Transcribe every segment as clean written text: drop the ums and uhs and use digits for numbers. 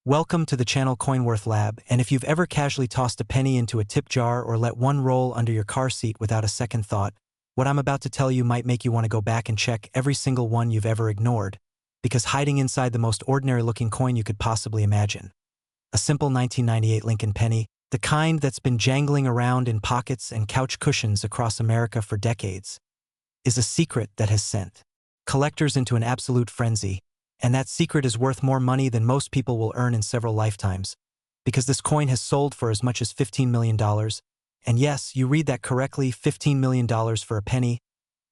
Welcome to the channel CoinWorth Lab, and if you've ever casually tossed a penny into a tip jar or let one roll under your car seat without a second thought, what I'm about to tell you might make you want to go back and check every single one you've ever ignored, because hiding inside the most ordinary-looking coin you could possibly imagine. A simple 1998 Lincoln penny, the kind that's been jangling around in pockets and couch cushions across America for decades, is a secret that has sent collectors into an absolute frenzy. And that secret is worth more money than most people will earn in several lifetimes, because this coin has sold for as much as $15 million. And yes, you read that correctly, $15 million for a penny,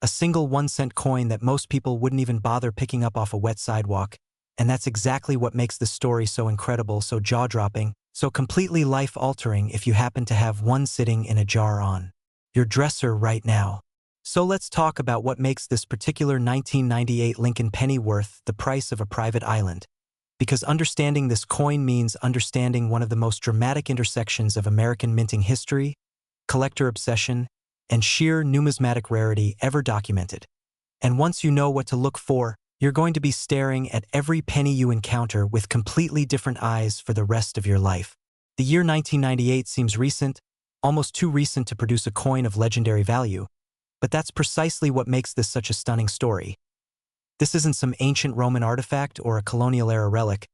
a single 1-cent coin that most people wouldn't even bother picking up off a wet sidewalk. And that's exactly what makes this story so incredible, so jaw-dropping, so completely life-altering if you happen to have one sitting in a jar on your dresser right now. So let's talk about what makes this particular 1998 Lincoln penny worth the price of a private island. Because understanding this coin means understanding one of the most dramatic intersections of American minting history, collector obsession, and sheer numismatic rarity ever documented. And once you know what to look for, you're going to be staring at every penny you encounter with completely different eyes for the rest of your life. The year 1998 seems recent, almost too recent to produce a coin of legendary value. But that's precisely what makes this such a stunning story. This isn't some ancient Roman artifact or a colonial-era relic.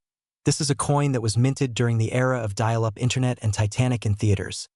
This is a coin that was minted during the era of dial-up internet and Titanic in theaters.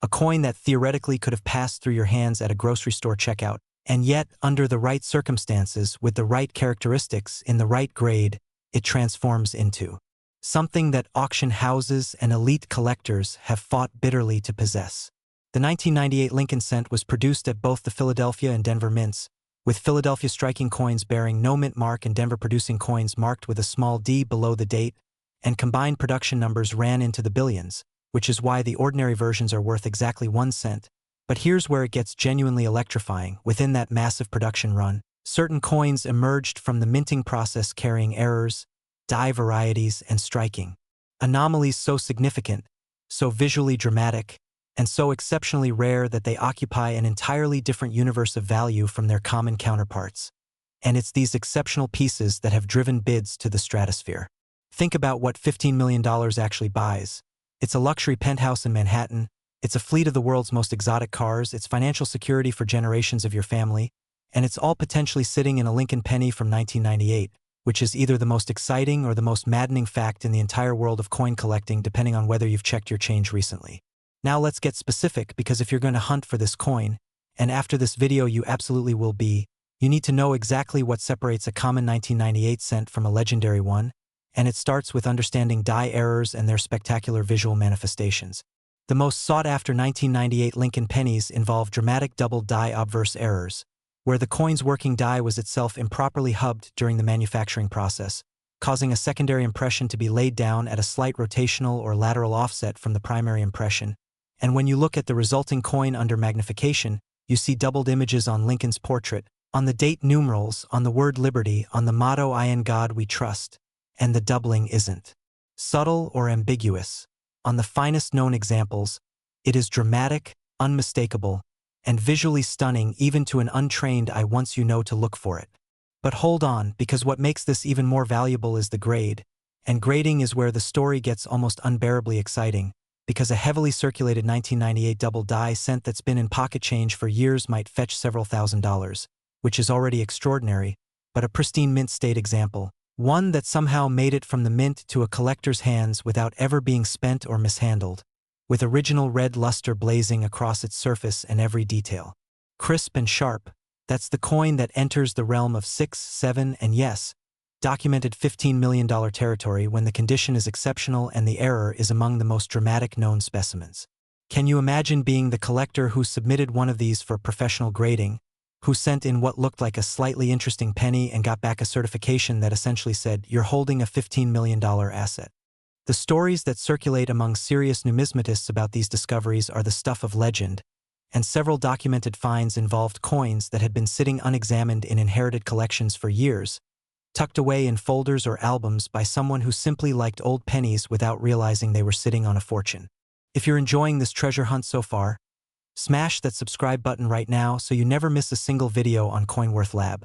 A coin that theoretically could have passed through your hands at a grocery store checkout, and yet, under the right circumstances, with the right characteristics, in the right grade, it transforms into something that auction houses and elite collectors have fought bitterly to possess. The 1998 Lincoln cent was produced at both the Philadelphia and Denver mints, with Philadelphia striking coins bearing no mint mark and Denver producing coins marked with a small d below the date, and combined production numbers ran into the billions, which is why the ordinary versions are worth exactly 1 cent. But here's where it gets genuinely electrifying. Within that massive production run, certain coins emerged from the minting process carrying errors, die varieties, and striking anomalies so significant, so visually dramatic, and so exceptionally rare that they occupy an entirely different universe of value from their common counterparts. And it's these exceptional pieces that have driven bids to the stratosphere. Think about what $15 million actually buys. It's a luxury penthouse in Manhattan, it's a fleet of the world's most exotic cars, it's financial security for generations of your family, and it's all potentially sitting in a Lincoln penny from 1998, which is either the most exciting or the most maddening fact in the entire world of coin collecting, depending on whether you've checked your change recently. Now let's get specific, because if you're going to hunt for this coin, and after this video you absolutely will be, you need to know exactly what separates a common 1998 cent from a legendary one, and it starts with understanding die errors and their spectacular visual manifestations. The most sought-after 1998 Lincoln pennies involve dramatic double die obverse errors, where the coin's working die was itself improperly hubbed during the manufacturing process, causing a secondary impression to be laid down at a slight rotational or lateral offset from the primary impression. And when you look at the resulting coin under magnification, you see doubled images on Lincoln's portrait, on the date numerals, on the word liberty, on the motto "I in God we trust," and the doubling isn't subtle or ambiguous. On the finest known examples, it is dramatic, unmistakable, and visually stunning even to an untrained eye once you know to look for it. But hold on, because what makes this even more valuable is the grade, and grading is where the story gets almost unbearably exciting, because a heavily circulated 1998 double die cent that's been in pocket change for years might fetch several $1,000s, which is already extraordinary, but a pristine mint state example, one that somehow made it from the mint to a collector's hands without ever being spent or mishandled, with original red luster blazing across its surface and every detail. Crisp and sharp, that's the coin that enters the realm of 6, 7, and yes, documented $15 million territory when the condition is exceptional and the error is among the most dramatic known specimens. Can you imagine being the collector who submitted one of these for professional grading, who sent in what looked like a slightly interesting penny and got back a certification that essentially said, "You're holding a $15 million asset"? The stories that circulate among serious numismatists about these discoveries are the stuff of legend, and several documented finds involved coins that had been sitting unexamined in inherited collections for years, tucked away in folders or albums by someone who simply liked old pennies without realizing they were sitting on a fortune. If you're enjoying this treasure hunt so far, smash that subscribe button right now so you never miss a single video on CoinWorth Lab,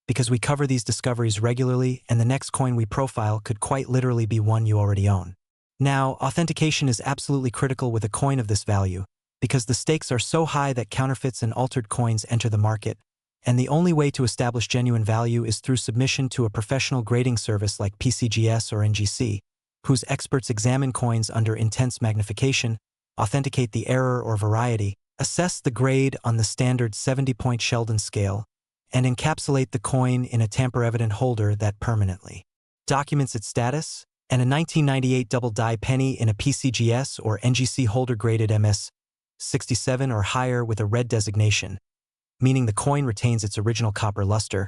because we cover these discoveries regularly and the next coin we profile could quite literally be one you already own. Now, authentication is absolutely critical with a coin of this value, because the stakes are so high that counterfeits and altered coins enter the market, and the only way to establish genuine value is through submission to a professional grading service like PCGS or NGC, whose experts examine coins under intense magnification, authenticate the error or variety, assess the grade on the standard 70-point Sheldon scale, and encapsulate the coin in a tamper-evident holder that permanently documents its status, and a 1998 double-die penny in a PCGS or NGC holder graded MS 67 or higher with a red designation, meaning the coin retains its original copper luster,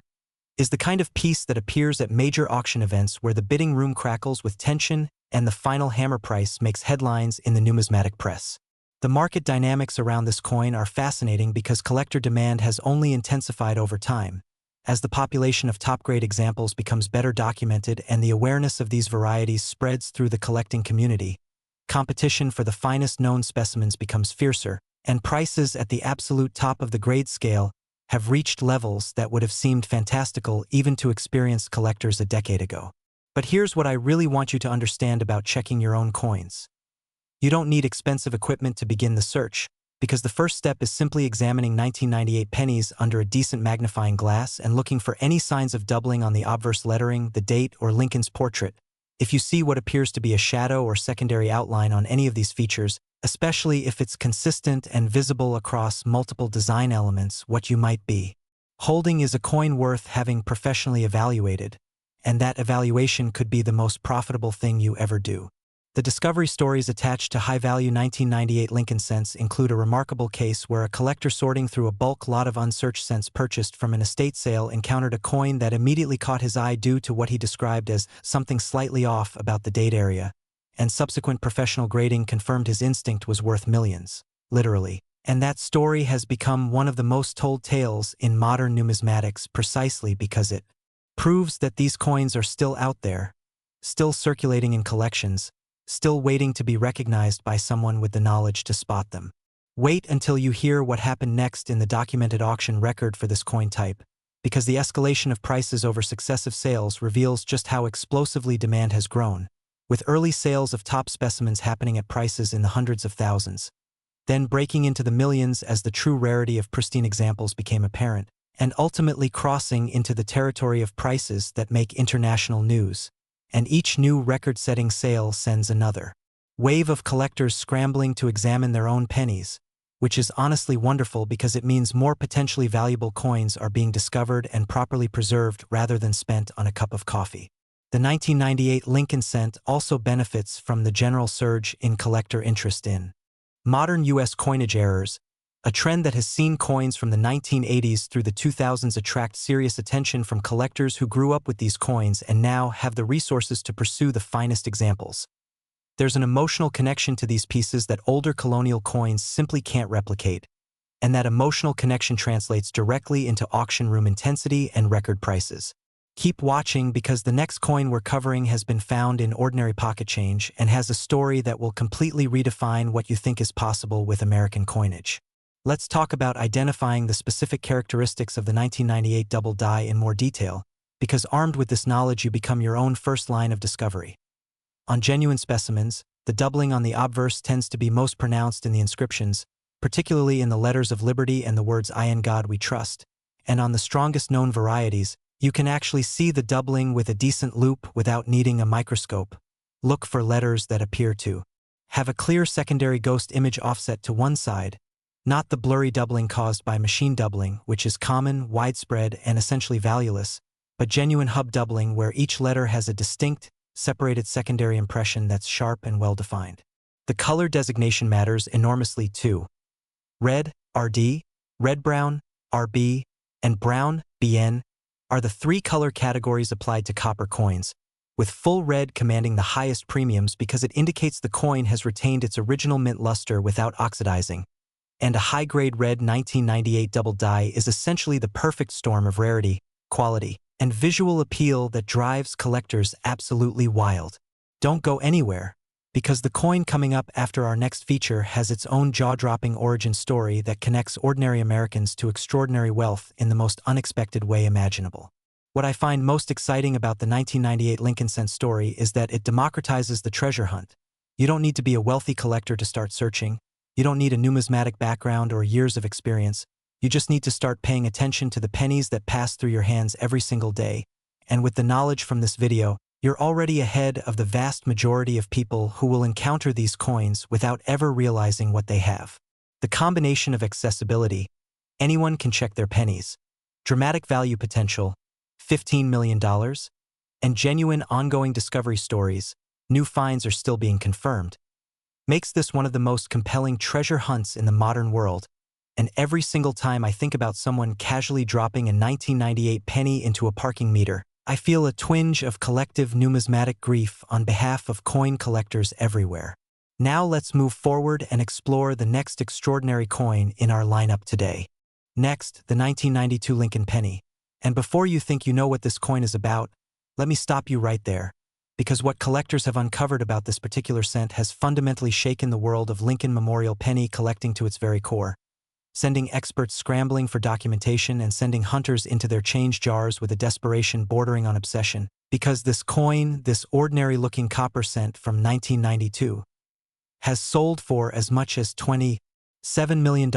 is the kind of piece that appears at major auction events where the bidding room crackles with tension and the final hammer price makes headlines in the numismatic press. The market dynamics around this coin are fascinating because collector demand has only intensified over time. As the population of top-grade examples becomes better documented and the awareness of these varieties spreads through the collecting community, competition for the finest known specimens becomes fiercer, and prices at the absolute top of the grade scale have reached levels that would have seemed fantastical even to experienced collectors a decade ago. But here's what I really want you to understand about checking your own coins. You don't need expensive equipment to begin the search, because the first step is simply examining 1998 pennies under a decent magnifying glass and looking for any signs of doubling on the obverse lettering, the date, or Lincoln's portrait. If you see what appears to be a shadow or secondary outline on any of these features, especially if it's consistent and visible across multiple design elements, what you might be holding is a coin worth having professionally evaluated, and that evaluation could be the most profitable thing you ever do. The discovery stories attached to high-value 1998 Lincoln cents include a remarkable case where a collector sorting through a bulk lot of unsearched cents purchased from an estate sale encountered a coin that immediately caught his eye due to what he described as something slightly off about the date area, and subsequent professional grading confirmed his instinct was worth millions, literally. And that story has become one of the most told tales in modern numismatics precisely because it proves that these coins are still out there, still circulating in collections, still waiting to be recognized by someone with the knowledge to spot them. Wait until you hear what happened next in the documented auction record for this coin type, because the escalation of prices over successive sales reveals just how explosively demand has grown, with early sales of top specimens happening at prices in the hundreds of thousands, then breaking into the millions as the true rarity of pristine examples became apparent, and ultimately crossing into the territory of prices that make international news. And each new record-setting sale sends another wave of collectors scrambling to examine their own pennies, which is honestly wonderful because it means more potentially valuable coins are being discovered and properly preserved rather than spent on a cup of coffee. The 1998 Lincoln cent also benefits from the general surge in collector interest in modern U.S. coinage errors, a trend that has seen coins from the 1980s through the 2000s attract serious attention from collectors who grew up with these coins and now have the resources to pursue the finest examples. There's an emotional connection to these pieces that older colonial coins simply can't replicate, and that emotional connection translates directly into auction room intensity and record prices. Keep watching because the next coin we're covering has been found in ordinary pocket change and has a story that will completely redefine what you think is possible with American coinage. Let's talk about identifying the specific characteristics of the 1998 double die in more detail, because armed with this knowledge you become your own first line of discovery. On genuine specimens, the doubling on the obverse tends to be most pronounced in the inscriptions, particularly in the letters of liberty and the words "I in God we trust," and on the strongest known varieties, you can actually see the doubling with a decent loupe without needing a microscope. Look for letters that appear to have a clear secondary ghost image offset to one side, not the blurry doubling caused by machine doubling, which is common, widespread, and essentially valueless, but genuine hub doubling where each letter has a distinct, separated secondary impression that's sharp and well-defined. The color designation matters enormously too. Red, RD, red-brown, RB, and brown, BN, are the three color categories applied to copper coins, with full red commanding the highest premiums because it indicates the coin has retained its original mint luster without oxidizing, and a high-grade red 1998 double die is essentially the perfect storm of rarity, quality, and visual appeal that drives collectors absolutely wild. Don't go anywhere, because the coin coming up after our next feature has its own jaw-dropping origin story that connects ordinary Americans to extraordinary wealth in the most unexpected way imaginable. What I find most exciting about the 1998 Lincoln cent story is that it democratizes the treasure hunt, You don't need to be a wealthy collector to start searching. You don't need a numismatic background or years of experience. You just need to start paying attention to the pennies that pass through your hands every single day. And with the knowledge from this video, you're already ahead of the vast majority of people who will encounter these coins without ever realizing what they have. The combination of accessibility, anyone can check their pennies, dramatic value potential, $15 million, and genuine ongoing discovery stories, new finds are still being confirmed, makes this one of the most compelling treasure hunts in the modern world. And every single time I think about someone casually dropping a 1998 penny into a parking meter, I feel a twinge of collective numismatic grief on behalf of coin collectors everywhere. Now let's move forward and explore the next extraordinary coin in our lineup today. Next, the 1992 Lincoln penny. And before you think you know what this coin is about, let me stop you right there, because what collectors have uncovered about this particular cent has fundamentally shaken the world of Lincoln Memorial penny collecting to its very core, sending experts scrambling for documentation and sending hunters into their change jars with a desperation bordering on obsession, because this coin, this ordinary-looking copper cent from 1992, has sold for as much as $27 million,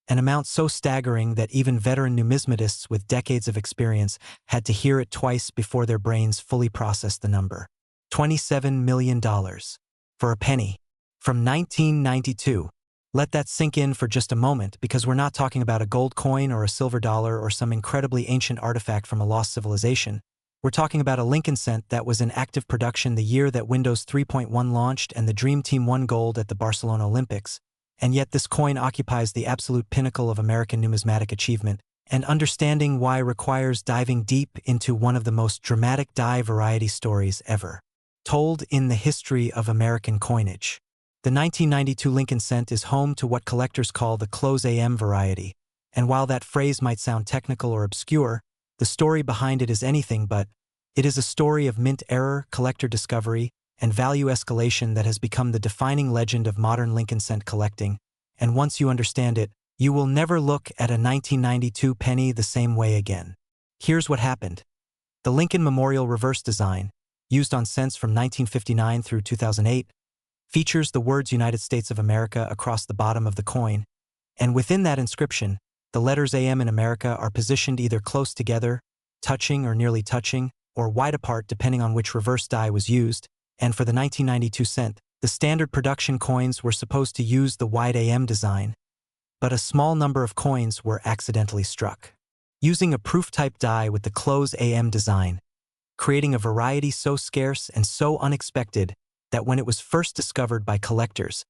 an amount so staggering that even veteran numismatists with decades of experience had to hear it twice before their brains fully processed the number. $27 million for a penny from 1992. Let that sink in for just a moment, because we're not talking about a gold coin or a silver dollar or some incredibly ancient artifact from a lost civilization. We're talking about a Lincoln cent that was in active production the year that Windows 3.1 launched and the Dream Team won gold at the Barcelona Olympics. And yet this coin occupies the absolute pinnacle of American numismatic achievement, and understanding why requires diving deep into one of the most dramatic die variety stories ever told in the history of American coinage. The 1992 Lincoln cent is home to what collectors call the close AM variety, and while that phrase might sound technical or obscure, the story behind it is anything but. It is a story of mint error, collector discovery, and value escalation that has become the defining legend of modern Lincoln cent collecting, and once you understand it, you will never look at a 1992 penny the same way again. Here's what happened. The Lincoln Memorial reverse design, used on cents from 1959 through 2008, features the words United States of America across the bottom of the coin, and within that inscription, the letters AM in America are positioned either close together, touching or nearly touching, or wide apart depending on which reverse die was used, and for the 1992 cent, the standard production coins were supposed to use the wide AM design, but a small number of coins were accidentally struck, using a proof-type die with the close AM design, creating a variety so scarce and so unexpected that when it was first discovered by collectors,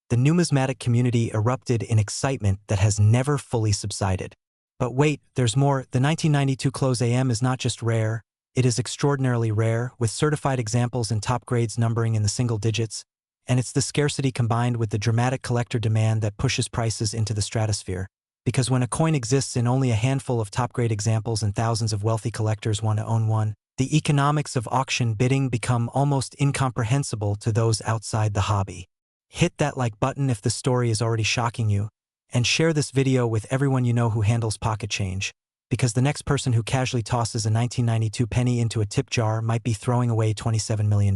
the numismatic community erupted in excitement that has never fully subsided. But wait, there's more. The 1992 close AM is not just rare, it is extraordinarily rare, with certified examples and top grades numbering in the single digits, and it's the scarcity combined with the dramatic collector demand that pushes prices into the stratosphere. Because when a coin exists in only a handful of top-grade examples and thousands of wealthy collectors want to own one, the economics of auction bidding become almost incomprehensible to those outside the hobby. Hit that like button if the story is already shocking you, and share this video with everyone you know who handles pocket change, because the next person who casually tosses a 1992 penny into a tip jar might be throwing away $27 million.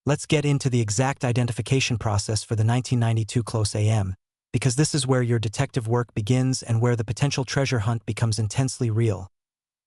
Let's get into the exact identification process for the 1992 close AM, because this is where your detective work begins and where the potential treasure hunt becomes intensely real.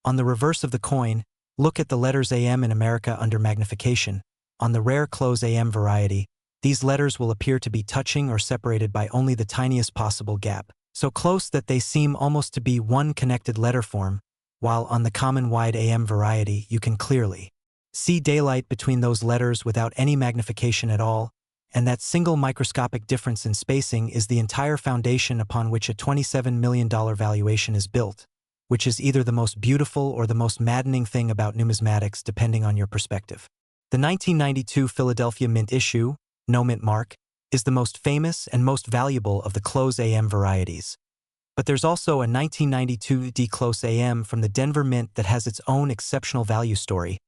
On the reverse of the coin, look at the letters AM in America under magnification. On the rare close AM variety, these letters will appear to be touching or separated by only the tiniest possible gap, so close that they seem almost to be one connected letter form, while on the common wide AM variety you can clearly see daylight between those letters without any magnification at all, and that single microscopic difference in spacing is the entire foundation upon which a $27 million valuation is built, which is either the most beautiful or the most maddening thing about numismatics depending on your perspective. The 1992 Philadelphia Mint issue, no mint mark, is the most famous and most valuable of the close AM varieties. But there's also a 1992 D close AM from the Denver Mint that has its own exceptional value story,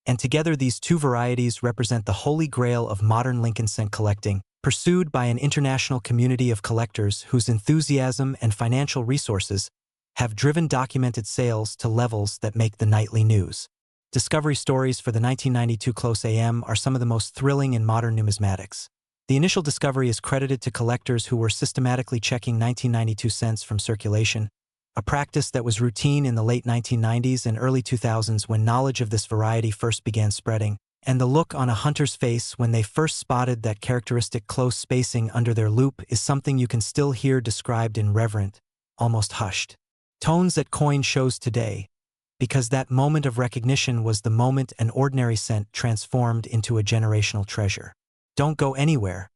and together these two varieties represent the holy grail of modern Lincoln cent collecting, pursued by an international community of collectors whose enthusiasm and financial resources have driven documented sales to levels that make the nightly news. discovery stories for the 1992 Close AM are some of the most thrilling in modern numismatics. The initial discovery is credited to collectors who were systematically checking 1992 cents from circulation, a practice that was routine in the late 1990s and early 2000s when knowledge of this variety first began spreading, and the look on a hunter's face when they first spotted that characteristic close spacing under their loupe is something you can still hear described in reverent, almost hushed tones at coin shows today, because that moment of recognition was the moment an ordinary cent transformed into a generational treasure. Don't go anywhere,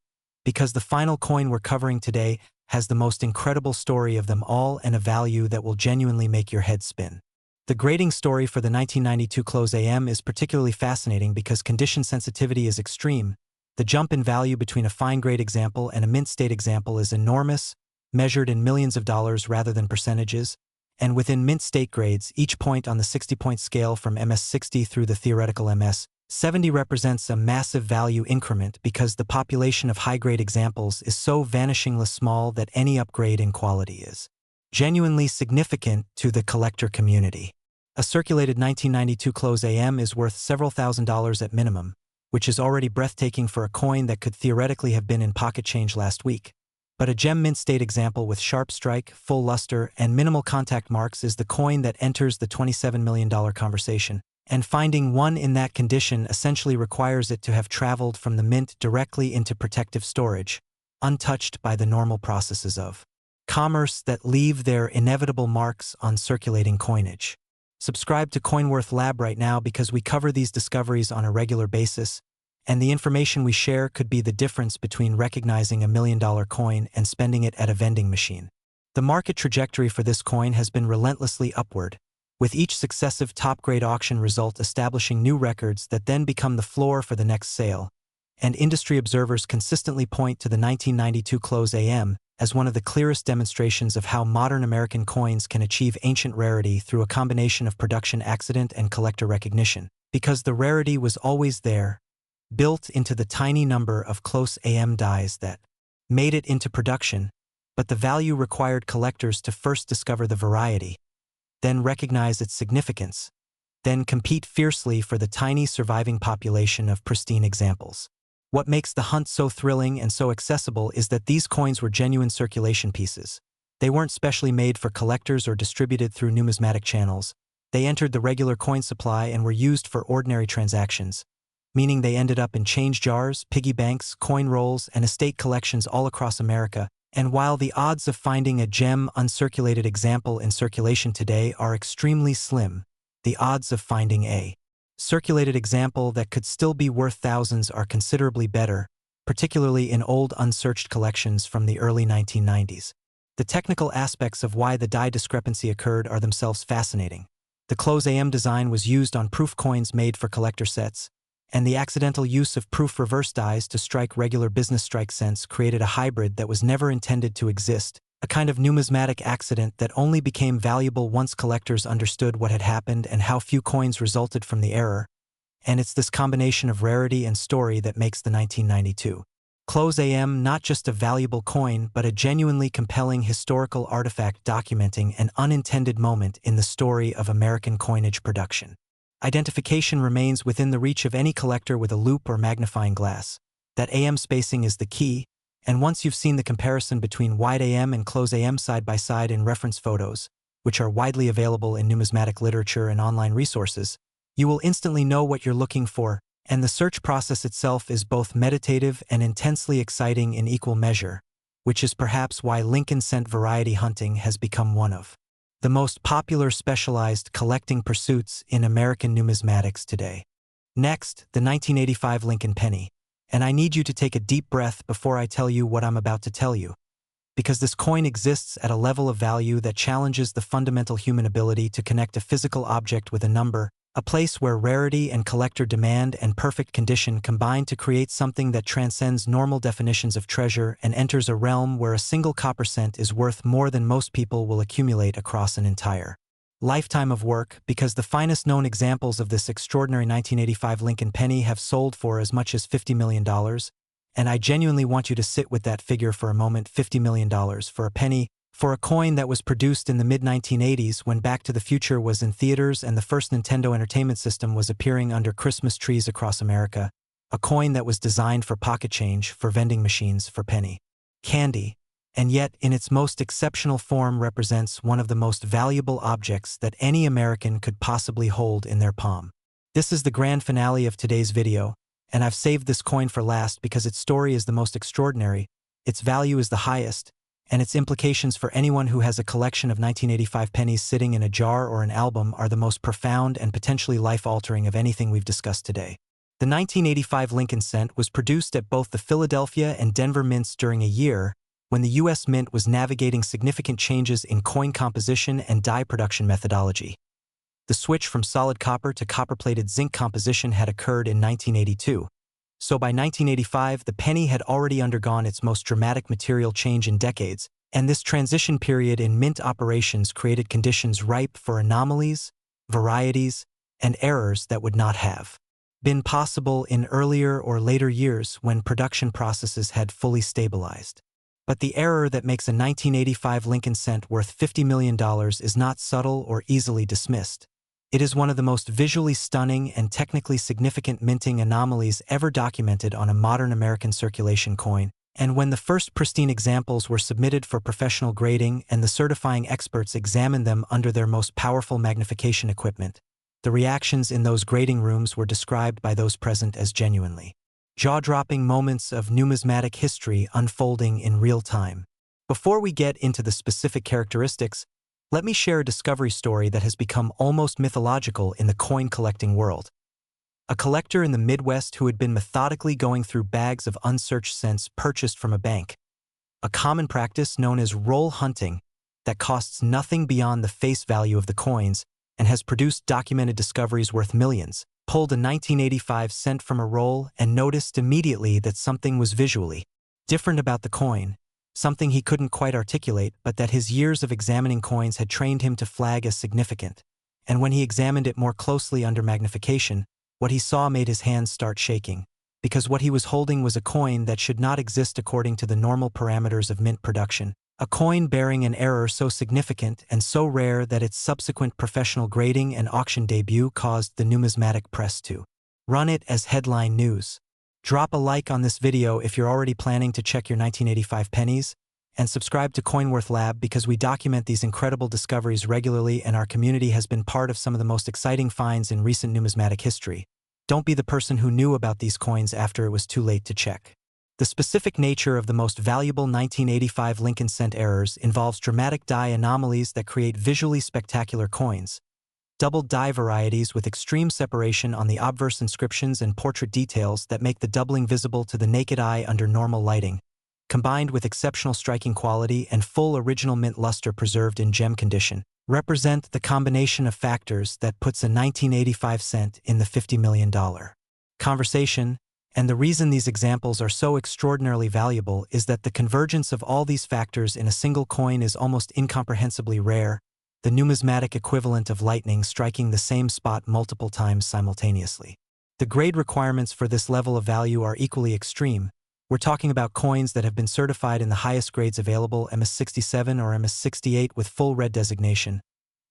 because the final coin we're covering today has the most incredible story of them all and a value that will genuinely make your head spin. The grading story for the 1992 Close AM is particularly fascinating because condition sensitivity is extreme. The jump in value between a fine-grade example and a mint-state example is enormous, measured in millions of dollars rather than percentages, and within mint-state grades, each point on the 60-point scale from MS60 through the theoretical MS70 represents a massive value increment because the population of high-grade examples is so vanishingly small that any upgrade in quality is genuinely significant to the collector community. A circulated 1992 Close AM is worth several $1,000s at minimum, which is already breathtaking for a coin that could theoretically have been in pocket change last week. But a gem mint-state example with sharp strike, full luster, and minimal contact marks is the coin that enters the $27 million conversation, and finding one in that condition essentially requires it to have traveled from the mint directly into protective storage, untouched by the normal processes of commerce that leave their inevitable marks on circulating coinage. Subscribe to CoinWorth Lab right now because we cover these discoveries on a regular basis, and the information we share could be the difference between recognizing $1 million coin and spending it at a vending machine. The market trajectory for this coin has been relentlessly upward, with each successive top-grade auction result establishing new records that then become the floor for the next sale, and industry observers consistently point to the 1992 Close AM as one of the clearest demonstrations of how modern American coins can achieve ancient rarity through a combination of production accident and collector recognition, because the rarity was always there, built into the tiny number of Close AM dies that made it into production, but the value required collectors to first discover the variety, then recognize its significance, then compete fiercely for the tiny surviving population of pristine examples. What makes the hunt so thrilling and so accessible is that these coins were genuine circulation pieces. They weren't specially made for collectors or distributed through numismatic channels. They entered the regular coin supply and were used for ordinary transactions, meaning they ended up in change jars, piggy banks, coin rolls, and estate collections all across America. And while the odds of finding a gem uncirculated example in circulation today are extremely slim, the odds of finding a circulated example that could still be worth thousands are considerably better, particularly in old unsearched collections from the early 1990s. The technical aspects of why the die discrepancy occurred are themselves fascinating. The Close AM design was used on proof coins made for collector sets, and the accidental use of proof reverse dies to strike regular business strike cents created a hybrid that was never intended to exist, a kind of numismatic accident that only became valuable once collectors understood what had happened and how few coins resulted from the error, and it's this combination of rarity and story that makes the 1992 Close AM not just a valuable coin but a genuinely compelling historical artifact documenting an unintended moment in the story of American coinage production. Identification remains within the reach of any collector with a loupe or magnifying glass. That AM spacing is the key, and once you've seen the comparison between wide AM and Close AM side by side in reference photos, which are widely available in numismatic literature and online resources, you will instantly know what you're looking for, and the search process itself is both meditative and intensely exciting in equal measure, which is perhaps why Lincoln cent variety hunting has become one of the most popular specialized collecting pursuits in American numismatics today. Next, the 1985 Lincoln penny. And I need you to take a deep breath before I tell you what I'm about to tell you, because this coin exists at a level of value that challenges the fundamental human ability to connect a physical object with a number, a place where rarity and collector demand and perfect condition combine to create something that transcends normal definitions of treasure and enters a realm where a single copper cent is worth more than most people will accumulate across an entire lifetime of work, because the finest known examples of this extraordinary 1985 Lincoln penny have sold for as much as $50 million, and I genuinely want you to sit with that figure for a moment. $50 million for a penny, For a coin that was produced in the mid-1980s when Back to the Future was in theaters and the first Nintendo Entertainment System was appearing under Christmas trees across America, a coin that was designed for pocket change, for vending machines, for penny candy, and yet in its most exceptional form represents one of the most valuable objects that any American could possibly hold in their palm. This is the grand finale of today's video, and I've saved this coin for last because its story is the most extraordinary, its value is the highest, and its implications for anyone who has a collection of 1985 pennies sitting in a jar or an album are the most profound and potentially life-altering of anything we've discussed today. The 1985 Lincoln cent was produced at both the Philadelphia and Denver mints during a year when the U.S. Mint was navigating significant changes in coin composition and die production methodology. The switch from solid copper to copper-plated zinc composition had occurred in 1982. So by 1985, the penny had already undergone its most dramatic material change in decades, and this transition period in mint operations created conditions ripe for anomalies, varieties, and errors that would not have been possible in earlier or later years when production processes had fully stabilized. But the error that makes a 1985 Lincoln cent worth $50 million is not subtle or easily dismissed. It is one of the most visually stunning and technically significant minting anomalies ever documented on a modern American circulation coin, and when the first pristine examples were submitted for professional grading and the certifying experts examined them under their most powerful magnification equipment, the reactions in those grading rooms were described by those present as genuinely jaw-dropping moments of numismatic history unfolding in real time. Before we get into the specific characteristics, let me share a discovery story that has become almost mythological in the coin collecting world. A collector in the Midwest who had been methodically going through bags of unsearched cents purchased from a bank, a common practice known as roll hunting that costs nothing beyond the face value of the coins and has produced documented discoveries worth millions, pulled a 1985 cent from a roll and noticed immediately that something was visually different about the coin, something he couldn't quite articulate but that his years of examining coins had trained him to flag as significant. And when he examined it more closely under magnification, what he saw made his hands start shaking, because what he was holding was a coin that should not exist according to the normal parameters of mint production, a coin bearing an error so significant and so rare that its subsequent professional grading and auction debut caused the numismatic press to run it as headline news. Drop a like on this video if you're already planning to check your 1985 pennies, and subscribe to CoinWorth Lab because we document these incredible discoveries regularly and our community has been part of some of the most exciting finds in recent numismatic history. Don't be the person who knew about these coins after it was too late to check. The specific nature of the most valuable 1985 Lincoln cent errors involves dramatic die anomalies that create visually spectacular coins, doubled die varieties with extreme separation on the obverse inscriptions and portrait details that make the doubling visible to the naked eye under normal lighting, combined with exceptional striking quality and full original mint luster preserved in gem condition, represent the combination of factors that puts a 1985 cent in the $50 million conversation. And the reason these examples are so extraordinarily valuable is that the convergence of all these factors in a single coin is almost incomprehensibly rare, the numismatic equivalent of lightning striking the same spot multiple times simultaneously. The grade requirements for this level of value are equally extreme. We're talking about coins that have been certified in the highest grades available, MS67 or MS68 with full red designation,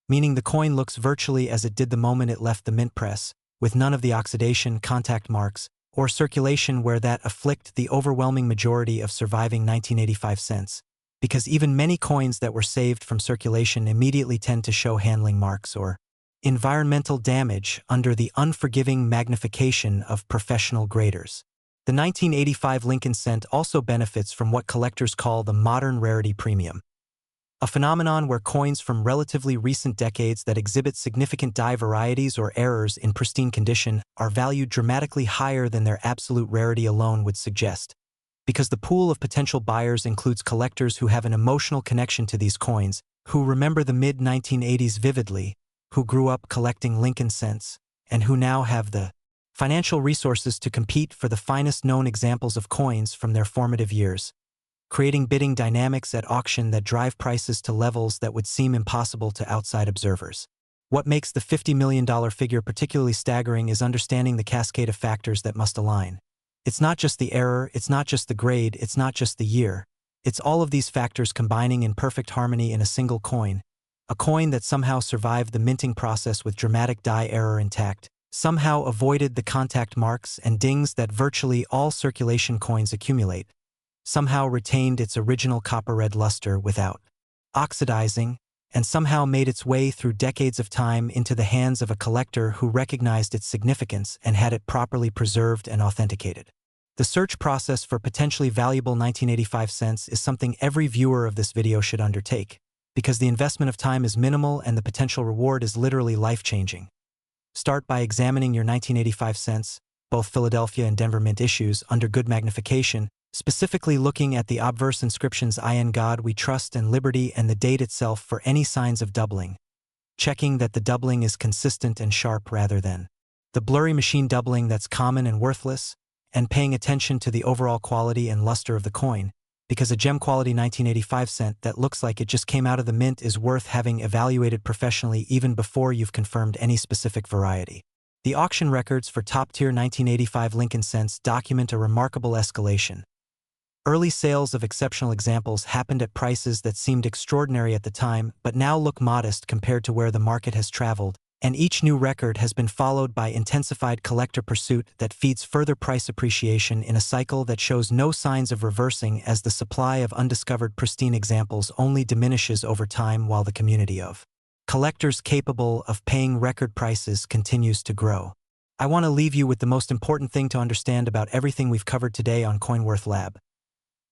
meaning the coin looks virtually as it did the moment it left the mint press, with none of the oxidation, contact marks, or circulation where that afflict the overwhelming majority of surviving 1985 cents, because even many coins that were saved from circulation immediately tend to show handling marks or environmental damage under the unforgiving magnification of professional graders. The 1985 Lincoln cent also benefits from what collectors call the modern rarity premium, a phenomenon where coins from relatively recent decades that exhibit significant die varieties or errors in pristine condition are valued dramatically higher than their absolute rarity alone would suggest, because the pool of potential buyers includes collectors who have an emotional connection to these coins, who remember the mid-1980s vividly, who grew up collecting Lincoln cents, and who now have the financial resources to compete for the finest known examples of coins from their formative years, creating bidding dynamics at auction that drive prices to levels that would seem impossible to outside observers. What makes the $50 million figure particularly staggering is understanding the cascade of factors that must align. It's not just the error, it's not just the grade, it's not just the year. It's all of these factors combining in perfect harmony in a single coin. A coin that somehow survived the minting process with dramatic die error intact, somehow avoided the contact marks and dings that virtually all circulation coins accumulate, somehow retained its original copper-red luster without oxidizing, and somehow made its way through decades of time into the hands of a collector who recognized its significance and had it properly preserved and authenticated. The search process for potentially valuable 1985 cents is something every viewer of this video should undertake, because the investment of time is minimal and the potential reward is literally life-changing. Start by examining your 1985 cents, both Philadelphia and Denver Mint issues, under good magnification, specifically looking at the obverse inscriptions "I in God We Trust" and "Liberty" and the date itself for any signs of doubling, checking that the doubling is consistent and sharp rather than the blurry machine doubling that's common and worthless, and paying attention to the overall quality and luster of the coin, because a gem-quality 1985 cent that looks like it just came out of the mint is worth having evaluated professionally even before you've confirmed any specific variety. The auction records for top-tier 1985 Lincoln cents document a remarkable escalation. Early sales of exceptional examples happened at prices that seemed extraordinary at the time but now look modest compared to where the market has traveled, and each new record has been followed by intensified collector pursuit that feeds further price appreciation in a cycle that shows no signs of reversing as the supply of undiscovered pristine examples only diminishes over time while the community of collectors capable of paying record prices continues to grow. I want to leave you with the most important thing to understand about everything we've covered today on BuyiCoinWorth Lab.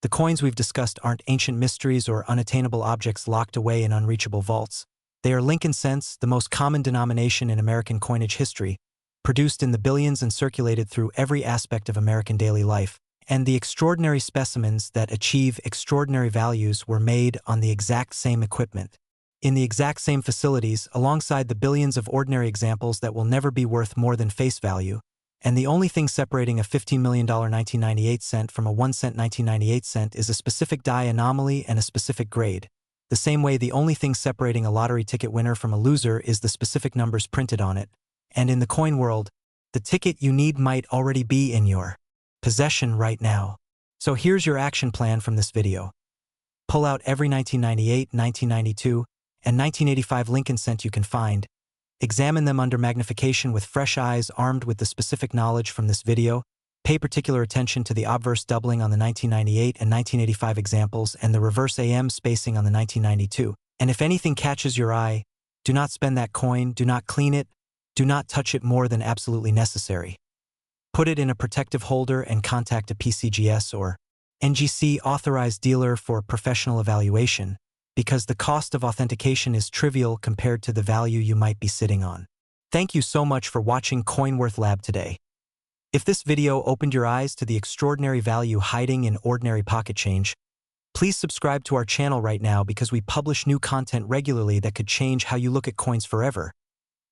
The coins we've discussed aren't ancient mysteries or unattainable objects locked away in unreachable vaults. They are Lincoln cents, the most common denomination in American coinage history, produced in the billions and circulated through every aspect of American daily life, and the extraordinary specimens that achieve extraordinary values were made on the exact same equipment, in the exact same facilities, alongside the billions of ordinary examples that will never be worth more than face value, and the only thing separating a $15 million 1998 cent from a 1-cent 1998 cent is a specific die anomaly and a specific grade. The same way the only thing separating a lottery ticket winner from a loser is the specific numbers printed on it, and in the coin world, the ticket you need might already be in your possession right now. So here's your action plan from this video. Pull out every 1998, 1992, and 1985 Lincoln cent you can find. Examine them under magnification with fresh eyes armed with the specific knowledge from this video. Pay particular attention to the obverse doubling on the 1998 and 1985 examples and the reverse AM spacing on the 1992. And if anything catches your eye, do not spend that coin, do not clean it, do not touch it more than absolutely necessary. Put it in a protective holder and contact a PCGS or NGC authorized dealer for professional evaluation, because the cost of authentication is trivial compared to the value you might be sitting on. Thank you so much for watching BuyiCoinWorth Lab today. If this video opened your eyes to the extraordinary value hiding in ordinary pocket change, please subscribe to our channel right now because we publish new content regularly that could change how you look at coins forever.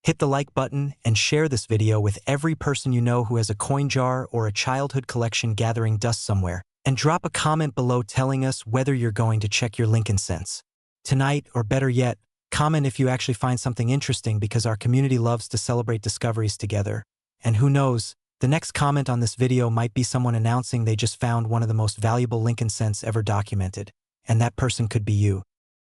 Hit the like button and share this video with every person you know who has a coin jar or a childhood collection gathering dust somewhere, and drop a comment below telling us whether you're going to check your Lincoln cents tonight, or better yet, comment if you actually find something interesting, because our community loves to celebrate discoveries together. And who knows, the next comment on this video might be someone announcing they just found one of the most valuable Lincoln cents ever documented, and that person could be you.